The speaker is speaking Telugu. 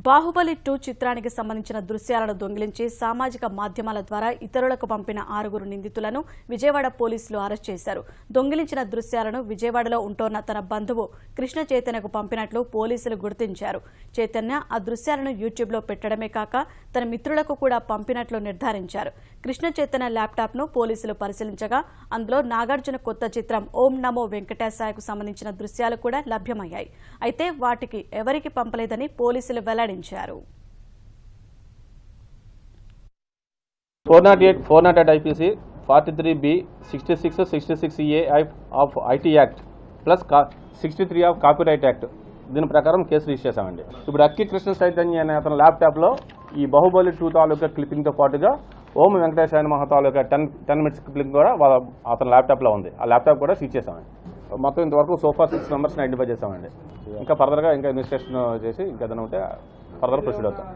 బాహుబలి 2 చిత్రానికి సంబంధించిన దృశ్యాలను దొంగిలించి సామాజిక మాధ్యమాల ద్వారా ఇతరులకు పంపిన 6 నిందితులను విజయవాడ పోలీసులు అరెస్ట్ చేశారు. దొంగిలించిన దృశ్యాలను విజయవాడలో ఉంటోన్న తన బంధువు కృష్ణ చైతన్యకు పంపినట్లు పోలీసులు గుర్తించారు. చైతన్య ఆ దృశ్యాలను యూట్యూబ్లో పెట్టడమే కాక తన మిత్రులకు కూడా పంపినట్లు నిర్ధారించారు. కృష్ణ చైతన్య ల్యాప్టాప్ను పోలీసులు పరిశీలించగా అందులో నాగార్జున కొత్త చిత్రం ఓం నమో వెంకటేశాయకు సంబంధించిన దృశ్యాలు కూడా లభ్యమయ్యాయి. అయితే వాటికి ఎవరికి పంపలేదని పోలీసులు వెల్లడించారు. 408 IPC 43B 66 66A of IT act plus 63 of copyright act దీని ప్రకారం కేసు రిజిస్టర్ చేశామండి. ఇప్పుడు అక్కి కృష్ణ చైతన్య అనే అతని ల్యాప్టాప్లో ఈ బాహుబలి 2 తాలూకా క్లిప్పింగ్తో పాటుగా ఓం వెంకటేశ్వర మహా తాలూకా 10 మినిట్స్ క్లిప్పింగ్ కూడా అతని ల్యాప్టాప్లో ఉంది. ఆ ల్యాప్టాప్ కూడా సీజ్ చేశామండి. మొత్తం ఇంతవరకు సోఫా 6 మెంబర్స్ని ఐడెంటిఫై చేశామండి. ఇంకా ఫర్దర్గా ఇంకా ఇన్వెస్టిగేషన్ చేసి ఇంకా ఏదైనా ఉంటే ఫర్దర్ ప్రొసీడ్ అవుతాం.